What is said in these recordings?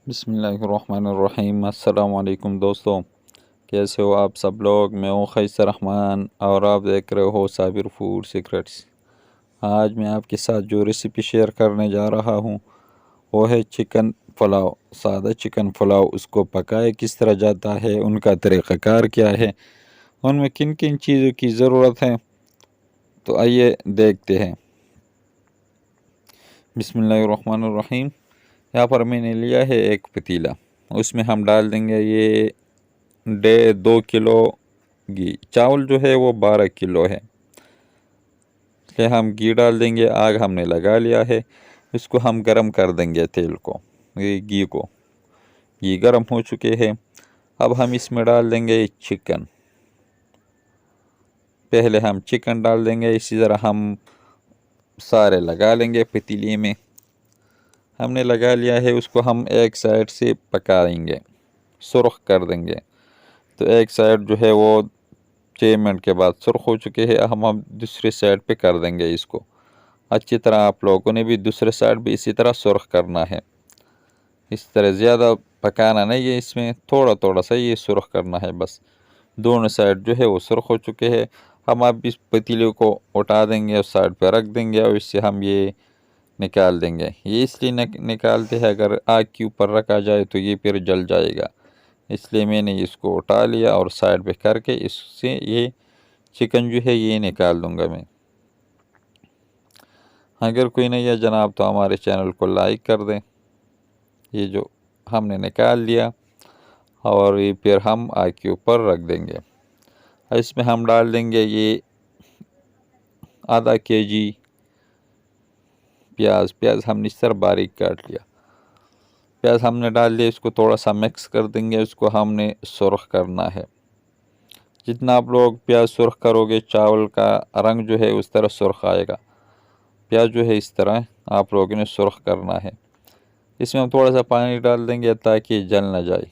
बिस्मिल्लाहिर्रहमानिर्रहीम। अस्सलाम वालेकुम दोस्तों, कैसे हो आप सब लोग। मैं हूँ खैसर रहमान और आप देख रहे हो साबिर फूड सीक्रेट्स। आज मैं आपके साथ जो रेसिपी शेयर करने जा रहा हूँ वो है चिकन पुलाव। सादा चिकन पुलाव, उसको पकाए किस तरह जाता है, उनका तरीक़ाकार क्या है, उनमें किन किन चीज़ों की ज़रूरत है, तो आइए देखते हैं। बिस्मिल्लाहिर्रहमानिर्रहीम। यहाँ पर मैंने लिया है एक पतीला, उसमें हम डाल देंगे ये 2 किलो घी। चावल जो है वो 12 किलो है, इसलिए हम घी डाल देंगे। आग हमने लगा लिया है, इसको हम गरम कर देंगे तेल को, ये घी को। घी गरम हो चुके हैं, अब हम इसमें डाल देंगे चिकन। पहले हम चिकन डाल देंगे, इसी तरह हम सारे लगा लेंगे पतीले में। हमने लगा लिया है, उसको हम एक साइड से पकाएंगे, सुर्ख कर देंगे। तो एक साइड जो है वो 6 मिनट के बाद सुर्ख हो चुके हैं, हम दूसरे साइड पे कर देंगे इसको अच्छी तरह। आप लोगों ने भी दूसरे साइड भी इसी तरह सुर्ख करना है। इस तरह ज़्यादा पकाना नहीं है, इसमें थोड़ा थोड़ा सा ये सुर्ख करना है बस। दोनों साइड जो है वो सुर्ख हो चुके हैं। हम अब इस पतीले को उठा देंगे और साइड पर रख देंगे और इससे हम ये निकाल देंगे। ये इसलिए निकालते हैं, अगर आग के ऊपर रखा जाए तो ये फिर जल जाएगा, इसलिए मैंने इसको उठा लिया और साइड पे करके इससे ये चिकन जो है ये निकाल दूंगा मैं। अगर कोई नहीं है जनाब तो हमारे चैनल को लाइक कर दें। ये जो हमने निकाल लिया और ये फिर हम आग के ऊपर रख देंगे। इसमें हम डाल देंगे ये ½ kg प्याज। प्याज हमने इस तरह बारीक काट लिया। प्याज हमने डाल दिया, इसको थोड़ा सा मिक्स कर देंगे। इसको हमने सुर्ख करना है। जितना आप लोग प्याज सुर्ख करोगे, चावल का रंग जो है उस तरह सुर्ख आएगा। प्याज जो है इस तरह आप लोगों ने सुर्ख करना है। इसमें हम थोड़ा सा पानी डाल देंगे ताकि जल ना जाए।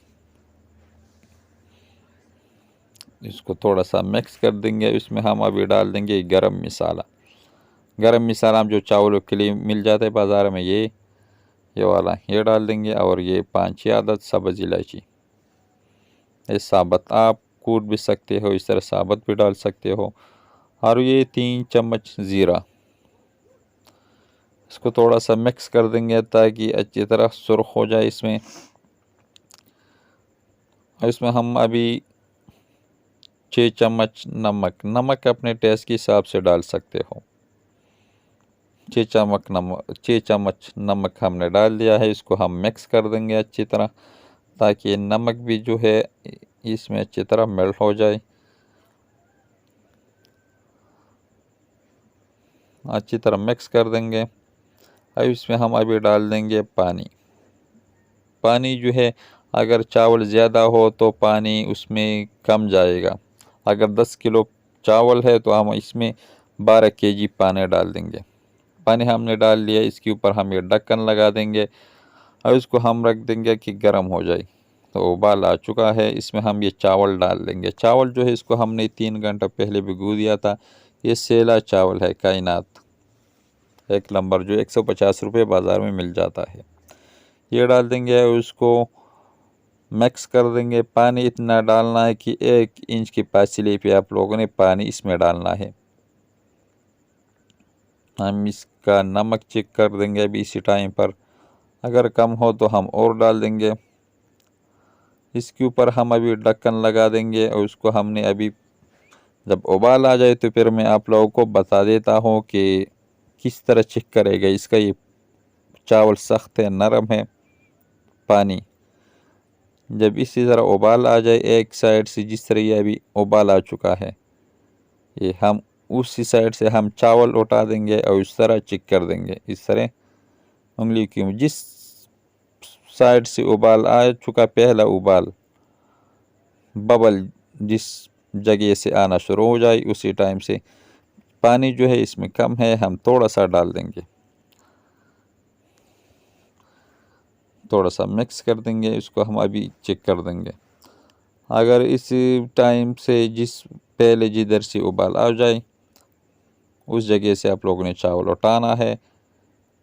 इसको थोड़ा सा मिक्स कर देंगे। इसमें हम अभी डाल देंगे गरम मसाला। गरम मसाला हम जो चावलों के लिए मिल जाता है बाज़ार में, ये वाला ये डाल देंगे। और ये 5-6 आदत सब्ज़ इलायची, ये साबुत आप कूट भी सकते हो, इस तरह साबुत भी डाल सकते हो। और ये 3 चम्मच ज़ीरा। इसको थोड़ा सा मिक्स कर देंगे ताकि अच्छी तरह सुर्ख हो जाए इसमें। इसमें हम अभी 6 चम्मच नमक। नमक अपने टेस्ट के हिसाब से डाल सकते हो। 6 चम्मच नमक हमने डाल दिया है। इसको हम मिक्स कर देंगे अच्छी तरह ताकि नमक भी जो है इसमें अच्छी तरह मेल्ट हो जाए। अच्छी तरह मिक्स कर देंगे। अब इसमें हम अभी डाल देंगे पानी। पानी जो है, अगर चावल ज़्यादा हो तो पानी उसमें कम जाएगा। अगर 10 किलो चावल है तो हम इसमें 12 kg पानी डाल देंगे। पानी हमने डाल लिया, इसके ऊपर हम ये ढक्कन लगा देंगे और इसको हम रख देंगे कि गर्म हो जाए। तो उबाल आ चुका है, इसमें हम ये चावल डाल देंगे। चावल जो है इसको हमने 3 घंटा पहले भिगो दिया था। ये सेला चावल है, कायनात 1 नंबर, जो 150 रुपये बाज़ार में मिल जाता है। ये डाल देंगे और उसको मिक्स कर देंगे। पानी इतना डालना है कि 1 इंच की फासले पे आप लोगों ने पानी इसमें डालना है। हम इसका नमक चेक कर देंगे अभी इसी टाइम पर, अगर कम हो तो हम और डाल देंगे। इसके ऊपर हम अभी ढक्कन लगा देंगे और उसको हमने अभी जब उबाल आ जाए तो फिर मैं आप लोगों को बता देता हूँ कि किस तरह चेक करेगा इसका। ये चावल सख्त है, नरम है। पानी जब इसी तरह उबाल आ जाए एक साइड से, जिस तरह ये अभी उबाल आ चुका है, ये हम उसी साइड से हम चावल उठा देंगे और इस तरह चेक कर देंगे। इस तरह उंगली की जिस साइड से उबाल आ चुका, पहला उबाल बबल जिस जगह से आना शुरू हो जाए, उसी टाइम से पानी जो है इसमें कम है, हम थोड़ा सा डाल देंगे। थोड़ा सा मिक्स कर देंगे, इसको हम अभी चेक कर देंगे। अगर इस टाइम से जिस पहले जिधर से उबाल आ जाए उस जगह से आप लोगों ने चावल उठाना है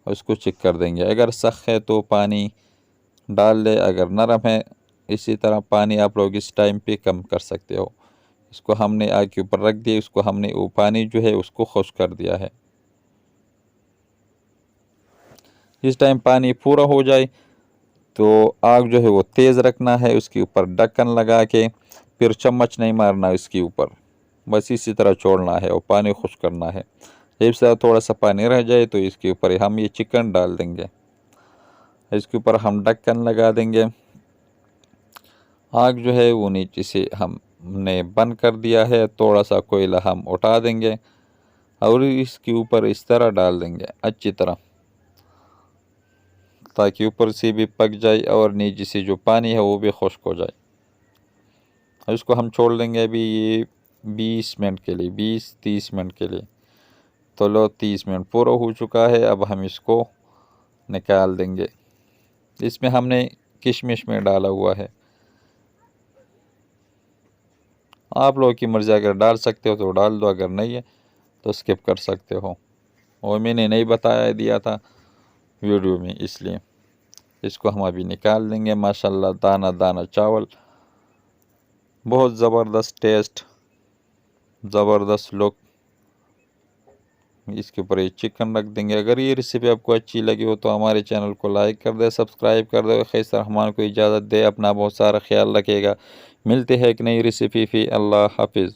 और उसको चेक कर देंगे। अगर सख्त है तो पानी डाल ले। अगर नरम है इसी तरह पानी आप लोग इस टाइम पे कम कर सकते हो। इसको हमने आग के ऊपर रख दिया, इसको हमने वो पानी जो है उसको खुश्क कर दिया है। इस टाइम पानी पूरा हो जाए तो आग जो है वो तेज़ रखना है, उसके ऊपर ढक्कन लगा के, फिर चम्मच नहीं मारना इसके ऊपर, बस इसी तरह छोड़ना है और पानी खुश्क करना है। जब से थोड़ा सा पानी रह जाए तो इसके ऊपर हम ये चिकन डाल देंगे, इसके ऊपर हम ढक्कन लगा देंगे। आग जो है वो नीचे से हमने बंद कर दिया है, थोड़ा सा कोयला हम उठा देंगे और इसके ऊपर इस तरह डाल देंगे अच्छी तरह, ताकि ऊपर से भी पक जाए और नीचे से जो पानी है वो भी खुश्क हो जाए। और इसको हम छोड़ देंगे अभी ये 20 मिनट के लिए, 20-30 मिनट के लिए। तो लो 30 मिनट पूरा हो चुका है, अब हम इसको निकाल देंगे। इसमें हमने किशमिश में डाला हुआ है, आप लोगों की मर्ज़ी, अगर डाल सकते हो तो डाल दो, अगर नहीं है तो स्किप कर सकते हो। और मैंने नहीं बताया दिया था वीडियो में, इसलिए इसको हम अभी निकाल देंगे। माशाल्लाह दाना दाना चावल, बहुत ज़बरदस्त टेस्ट, ज़बरदस्त लुक। इसके ऊपर ये चिकन रख देंगे। अगर ये रेसिपी आपको अच्छी लगी हो तो हमारे चैनल को लाइक कर दे, सब्सक्राइब कर दे। खैर रहमान को इजाज़त दे, अपना बहुत सारा ख्याल रखिएगा। मिलते हैं एक नई रेसिपी। फ़ी अल्लाह हाफिज़।